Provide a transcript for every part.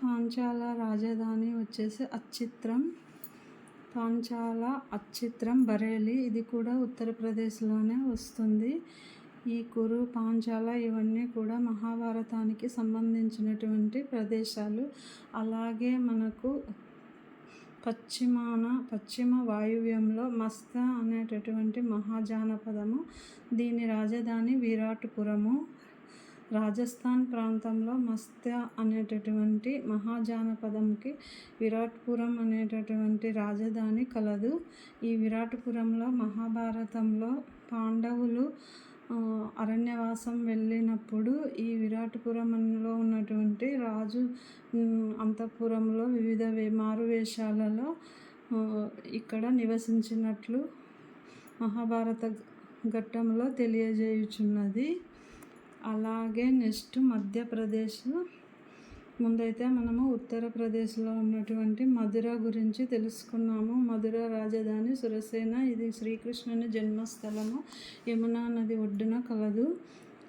పాంచాల రాజధాని వచ్చేసి అచ్చిత్రం. పాంచాల అచ్చిత్రం బరేలీ, ఇది కూడా ఉత్తరప్రదేశ్లోనే వస్తుంది. ఈ కురు, పాంచాల ఇవన్నీ కూడా మహాభారతానికి సంబంధించినటువంటి ప్రదేశాలు. అలాగే మనకు పశ్చిమ వాయువ్యంలో మస్త అనేటటువంటి మహాజానపదము, దీని రాజధాని విరాట్పురము. రాజస్థాన్ ప్రాంతంలో మస్త అనేటటువంటి మహాజానపదంకి విరాట్పురం అనేటటువంటి రాజధాని కలదు. ఈ విరాట్పురంలో మహాభారతంలో పాండవులు అరణ్యవాసం వెళ్ళినప్పుడు ఈ విరాట్పురంలో ఉన్నటువంటి రాజు అంతఃపురంలో వివిధ మారువేషాలలో ఇక్కడ నివసించినట్లు మహాభారత ఘట్టంలో తెలియజేయుచున్నది. అలాగే నెక్స్ట్ మధ్యప్రదేశ్. ముందైతే మనము ఉత్తరప్రదేశ్లో ఉన్నటువంటి మధుర గురించి తెలుసుకున్నాము. మధుర రాజధాని సురసేన, ఇది శ్రీకృష్ణుని జన్మస్థలము, యమునా నది ఒడ్డున కలదు.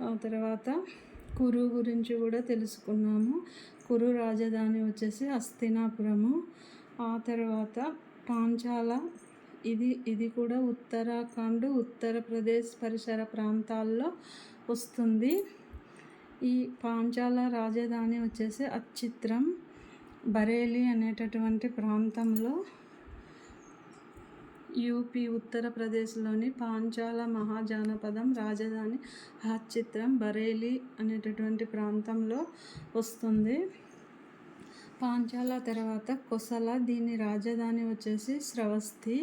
ఆ తర్వాత కురు గురించి కూడా తెలుసుకున్నాము. కురు రాజధాని వచ్చేసి హస్తినాపురము. ఆ తర్వాత పాంచాల, ఇది కూడా ఉత్తరాఖండ్, ఉత్తరప్రదేశ్ పరిసర ప్రాంతాల్లో వస్తుంది. ఈ పాంచాల రాజధాని వచ్చేసి అచ్చిత్రం బరేలీ అనేటటువంటి ప్రాంతంలో యూపీ ఉత్తరప్రదేశ్లోని పాంచాల మహాజానపదం రాజధాని అచ్చిత్రం బరేలీ అనేటటువంటి ప్రాంతంలో వస్తుంది. పాంచాల తర్వాత కోసల, దీని రాజధాని వచ్చేసి శ్రవస్తి.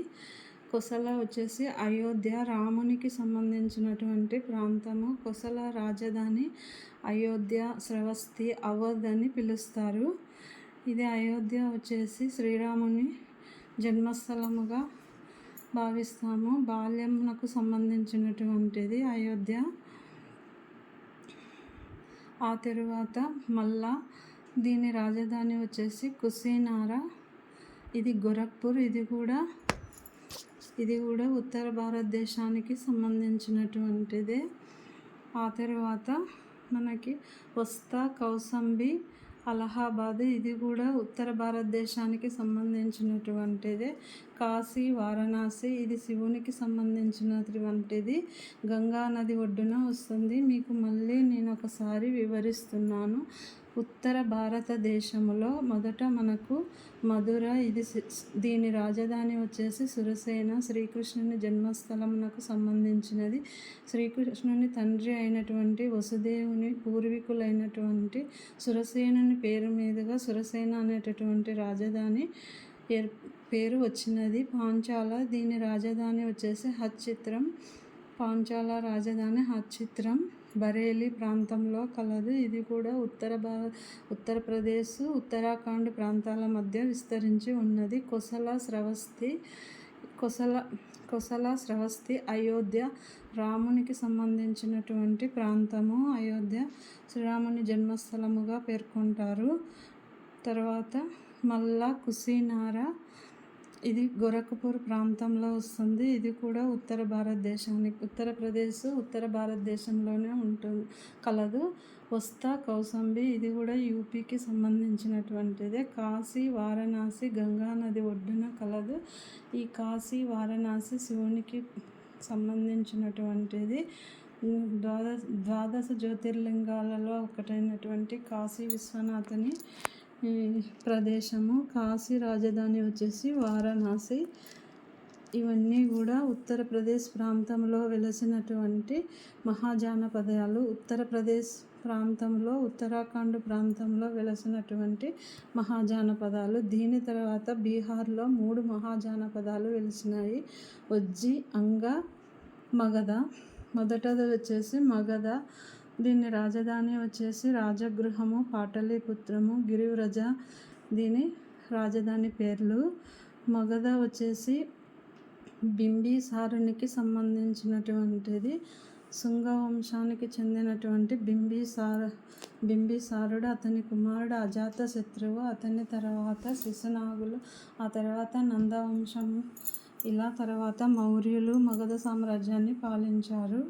కోసల వచ్చేసి అయోధ్య, రామునికి సంబంధించినటువంటి ప్రాంతము. కోసల రాజధాని అయోధ్య, శ్రవస్తి అవధ్ అని పిలుస్తారు. ఇది అయోధ్య వచ్చేసి శ్రీరాముని జన్మస్థలముగా భావిస్తాము. బాల్యమునకు సంబంధించినటువంటిది అయోధ్య. ఆ తరువాత మల్లా, దీని రాజధాని వచ్చేసి కుషినారా. ఇది గోరఖ్పూర్, ఇది కూడా ఉత్తర భారతదేశానికి సంబంధించినటువంటిదే. ఆ తర్వాత మనకి వస్తా, కౌసంబి, అలహాబాద్, ఇది కూడా ఉత్తర భారతదేశానికి సంబంధించినటువంటిదే. కాశీ, వారణాసి, ఇది శివునికి సంబంధించినటువంటిది, గంగా నది ఒడ్డున వస్తుంది. మీకు మళ్ళీ నేను ఒకసారి వివరిస్తున్నాను. ఉత్తర భారతదేశంలో మొదట మనకు మధుర, దీని రాజధాని వచ్చేసి సురసేన, శ్రీకృష్ణుని జన్మస్థలమునకు సంబంధించినది. శ్రీకృష్ణుని తండ్రి అయినటువంటి వసుదేవుని పూర్వీకులైనటువంటి సురసేనుని పేరు మీదుగా సురసేన అనేటటువంటి రాజధాని పేరు వచ్చినది. పాంచాల, దీని రాజధాని వచ్చేసి అచ్చిత్రం. పాంచాల రాజధాని అచ్చిత్రం బరేలీ ప్రాంతంలో కలదు. ఇది కూడా ఉత్తరప్రదేశ్, ఉత్తరాఖండ్ ప్రాంతాల మధ్య విస్తరించి ఉన్నది. కోసల శ్రవస్తి అయోధ్య, రామునికి సంబంధించినటువంటి ప్రాంతము. అయోధ్య శ్రీరాముని జన్మస్థలముగా పేర్కొంటారు. తర్వాత మల్లా, కుషినారా, ఇది గోరఖ్పూర్ ప్రాంతంలో వస్తుంది. ఇది కూడా ఉత్తరప్రదేశ్, ఉత్తర భారతదేశంలోనే కలదు. వస్తా, కౌసంబి, ఇది కూడా యూపీకి సంబంధించినటువంటిదే. కాశీ, వారణాసి గంగా నది ఒడ్డున కలదు. ఈ కాశీ, వారణాసి శివునికి సంబంధించినటువంటిది. ద్వాదశ జ్యోతిర్లింగాలలో ఒకటైనటువంటి కాశీ విశ్వనాథుని ప్రదేశము. కాశీ రాజధాని వచ్చేసి వారణాసి. ఇవన్నీ కూడా ఉత్తరప్రదేశ్ ప్రాంతంలో వెలసినటువంటి మహాజానపదాలు. ఉత్తరప్రదేశ్ ప్రాంతంలో, ఉత్తరాఖండ్ ప్రాంతంలో వెలసినటువంటి మహాజానపదాలు. దీని తర్వాత బీహార్లో 3 మహాజానపదాలు వెలిసినాయి. వజ్జి, అంగ, మగధ. మొదటది వచ్చేసి మగధ, దీని రాజధాని వచ్చేసి రాజగృహము, పాటలీపుత్రము, గిరివ్రజ, దీని రాజధాని పేర్లు. మగధ వచ్చేసి బింబిసారునికి సంబంధించినటువంటిది. శుంగ వంశానికి చెందినటువంటి బింబిసారుడు, అతని కుమారుడు అజాతశత్రువు, అతని తర్వాత శిశునాగులు, ఆ తర్వాత నందవంశము, ఇలా తర్వాత మౌర్యులు మగధ సామ్రాజ్యాన్ని పాలించారు.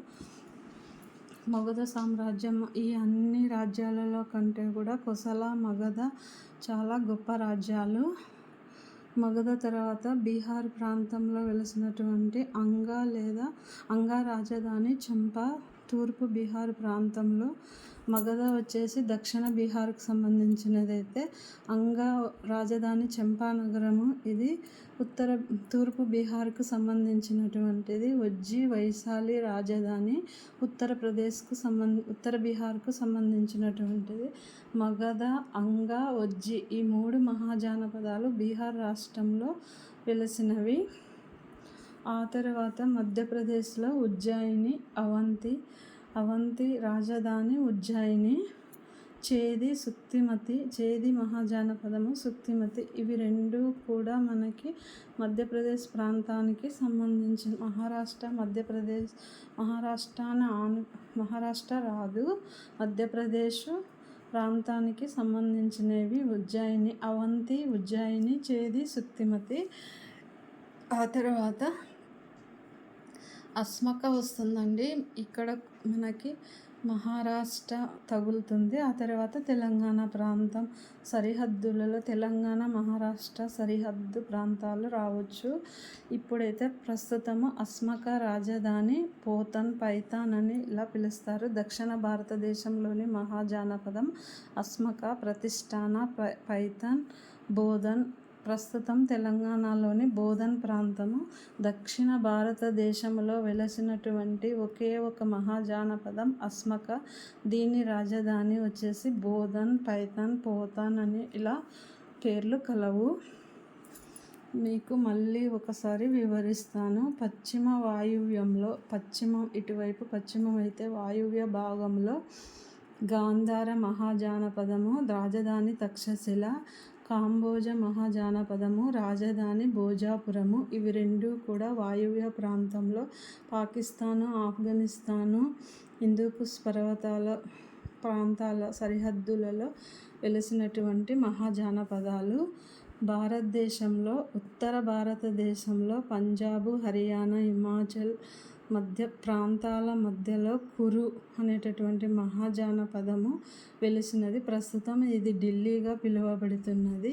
మగధ సామ్రాజ్యం ఈ అన్ని రాజ్యాలలో కంటే కూడా కోసల, మగధ చాలా గొప్ప రాజ్యాలు. మగధ తర్వాత బీహార్ ప్రాంతంలో వెలిసినటువంటి అంగా రాజధాని చంపా. తూర్పు బీహార్ ప్రాంతంలో మగధ వచ్చేసి దక్షిణ బీహార్కు సంబంధించినదైతే అంగా రాజధాని చంపా నగరము ఇది తూర్పు బీహార్కు సంబంధించినటువంటిది. వజ్జి వైశాలి రాజధాని ఉత్తర బీహార్కు సంబంధించినటువంటిది. మగధ, అంగా, వజ్జి ఈ 3 మహాజనపదాలు బీహార్ రాష్ట్రంలో వెలిసినవి. ఆ తర్వాత మధ్యప్రదేశ్లో ఉజ్జయిని, అవంతి రాజధాని ఉజ్జయిని. చేది మహాజనపదము సుక్తిమతి. ఇవి 2 కూడా మనకి మధ్యప్రదేశ్ ప్రాంతానికి సంబంధించిన మహారాష్ట్ర రాదు, మధ్యప్రదేశ్ ప్రాంతానికి సంబంధించినవి. అవంతి, ఉజ్జయిని, చేది, సుక్తిమతి. ఆ తర్వాత అస్మక వస్తుందండి. ఇక్కడ మనకి మహారాష్ట్ర తగులుతుంది. ఆ తర్వాత తెలంగాణ ప్రాంతం సరిహద్దులలో తెలంగాణ, మహారాష్ట్ర సరిహద్దు ప్రాంతాలు రావచ్చు. ఇప్పుడైతే ప్రస్తుతము అస్మక రాజధాని పైథాన్ అని ఇలా పిలుస్తారు. దక్షిణ భారతదేశంలోని మహాజనపదం అస్మక, ప్రతిష్టాన, పైథాన్, బోధన్. ప్రస్తుతం తెలంగాణలోని బోధన్ ప్రాంతము. దక్షిణ భారతదేశంలో వెలసినటువంటి ఒకే ఒక మహాజనపదం అస్మక. దీని రాజధాని వచ్చేసి బోధన్, పైథాన్, పోతాన్ అని ఇలా పేర్లు కలవు. మీకు మళ్ళీ ఒకసారి వివరిస్తాను. పశ్చిమ వాయువ్యంలో పశ్చిమం అయితే వాయువ్య భాగంలో గాంధార మహాజనపదము రాజధాని తక్షశిల. కాంబోజ మహాజనపదము రాజధాని భోజపురము. ఇవి 2 కూడా వాయువ్య ప్రాంతంలో పాకిస్తాను, ఆఫ్ఘనిస్తాను, హిందూకుష్ పర్వతాల ప్రాంతాల సరిహద్దులలో వెలిసినటువంటి మహాజనపదాలు. భారతదేశంలో ఉత్తర భారతదేశంలో పంజాబు, హర్యానా, హిమాచల్ మధ్య ప్రాంతాల మధ్యలో కురు అనేటటువంటి మహాజనపదము వెలిసినది. ప్రస్తుతం ఇది ఢిల్లీగా పిలువబడుతున్నది.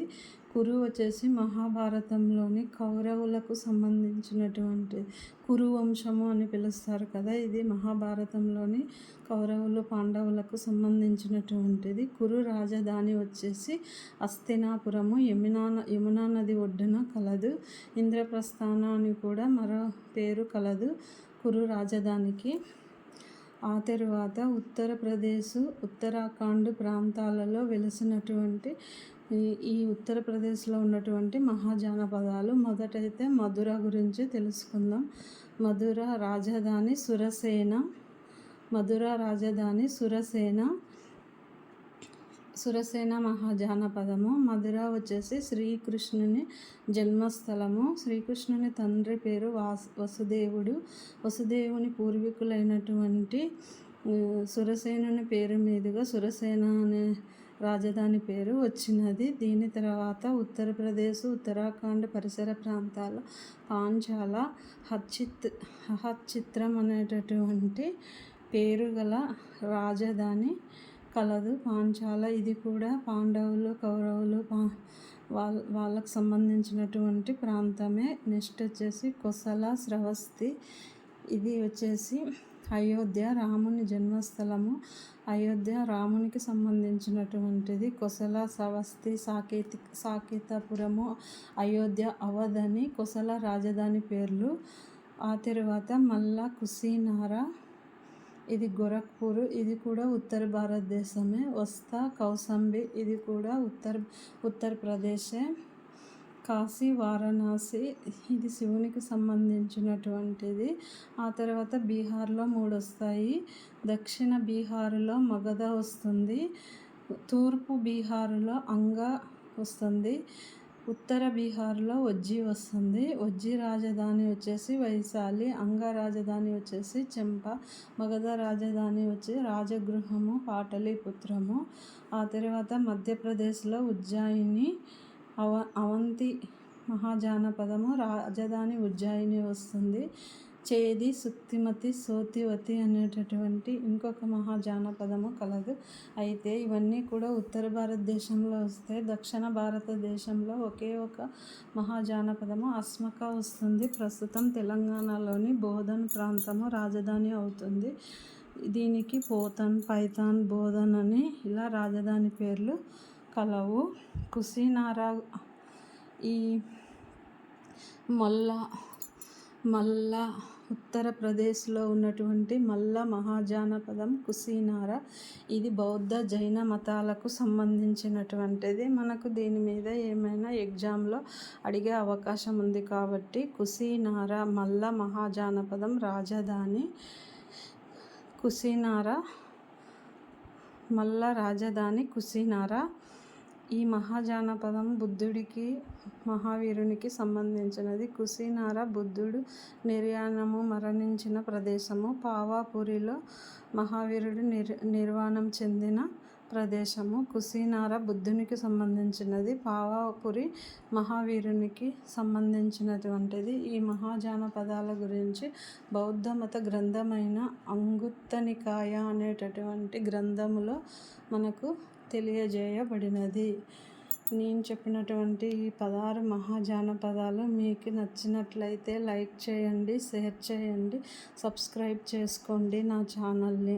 కురు వచ్చేసి మహాభారతంలోని కౌరవులకు సంబంధించినటువంటి కురు వంశము అని పిలుస్తారు కదా, ఇది మహాభారతంలోని కౌరవులు, పాండవులకు సంబంధించినటువంటిది. కురు రాజధాని వచ్చేసి హస్తినాపురము యమునా నది ఒడ్డున కలదు. ఇంద్రప్రస్థాన అని కూడా మరో పేరు కలదు కురు రాజధానికి. ఆ తరువాత ఉత్తరప్రదేశ్, ఉత్తరాఖండ్ ప్రాంతాలలో వెలిసినటువంటి ఈ ఉత్తరప్రదేశ్లో ఉన్నటువంటి మహాజనపదాలు. మొదటైతే మధుర గురించి తెలుసుకుందాం. మధుర రాజధాని సురసేన మహాజనపదము. మధుర వచ్చేసి శ్రీకృష్ణుని జన్మస్థలము. శ్రీకృష్ణుని తండ్రి పేరు వసుదేవుని పూర్వీకులైనటువంటి సురసేనుని పేరు మీదుగా సురసేన అనే రాజధాని పేరు వచ్చినది. దీని తర్వాత ఉత్తరప్రదేశ్, ఉత్తరాఖండ్ పరిసర ప్రాంతాల పాంచాల, హచిత్రం అనేటటువంటి పేరు గల రాజధాని కలదు పాంచాల. ఇది కూడా పాండవులు, కౌరవులు వాళ్ళకు సంబంధించినటువంటి ప్రాంతమే. నెక్స్ట్ వచ్చేసి కోసల, శ్రవస్తి. ఇది వచ్చేసి అయోధ్య, రాముని జన్మస్థలము. అయోధ్య రామునికి సంబంధించినటువంటిది. కోసల, శ్రవస్తి, సాకేతపురము, అయోధ్య, అవధని కోసల రాజధాని పేర్లు. ఆ తర్వాత మల్లా కుషినారా, ఇది గోరఖ్పూర్, ఇది కూడా ఉత్తర భారతదేశమే. వస్తా, కౌసంబి, ఇది కూడా ఉత్తరప్రదేశే. కాశీ, వారణాసి, ఇది శివునికి సంబంధించినటువంటిది. ఆ తర్వాత బీహార్లో 3 వస్తాయి. దక్షిణ బీహారులో మగధ వస్తుంది. తూర్పు బీహారులో అంగా వస్తుంది. ఉత్తర బీహార్లో వజ్జి వస్తుంది. వజ్జి రాజధాని వచ్చేసి వైశాలి. అంగా రాజధాని వచ్చేసి చంపా. మగధ రాజధాని వచ్చి రాజగృహము, పాటలీపుత్రము. ఆ తర్వాత మధ్యప్రదేశ్లో ఉజ్జయిని. అవంతి మహాజనపదము రాజధాని ఉజ్జయిని వస్తుంది. చేది సుక్తిమతి సోతివతి అనేటటువంటి ఇంకొక మహాజానపదము కలదు. అయితే ఇవన్నీ కూడా ఉత్తర భారతదేశంలో వస్తే, దక్షిణ భారతదేశంలో ఒకే ఒక మహాజానపదము అస్మక వస్తుంది. ప్రస్తుతం తెలంగాణలోని బోధన్ ప్రాంతము రాజధాని అవుతుంది. దీనికి పోతన్, పైథాన్, బోధన్ అని ఇలా రాజధాని పేర్లు కలవు. కుసినారా ఈ మల్లా ఉత్తరప్రదేశ్లో ఉన్నటువంటి మల్లా మహాజానపదం కుసినారా. ఇది బౌద్ధ జైన మతాలకు సంబంధించినటువంటిది. మనకు దీని మీద ఏమైనా ఎగ్జామ్లో అడిగే అవకాశం ఉంది కాబట్టి కుసినారా మల్లా మహాజానపదం రాజధాని కుసినారా. మల్లా రాజధాని కుసినారా. ఈ మహాజానపదం బుద్ధుడికి మహావీరునికి సంబంధించినది. కుసినారా బుద్ధుడు నిర్యాణము మరణించిన ప్రదేశము. పావాపురిలో మహావీరుడు నిర్వాణం చెందిన ప్రదేశము. కుసినారా బుద్ధునికి సంబంధించినది, పావాపురి మహావీరునికి సంబంధించినటువంటిది. ఈ మహాజానపదాల గురించి బౌద్ధ మత గ్రంథమైన అంగుత్తనికాయ అనేటటువంటి గ్రంథములో మనకు తెలియజేయబడినది. నేను చెప్పినటువంటి ఈ 16 మహాజానపదాలు మీకు నచ్చినట్లయితే లైక్ చేయండి, షేర్ చేయండి, సబ్స్క్రైబ్ చేసుకోండి నా ఛానల్ని.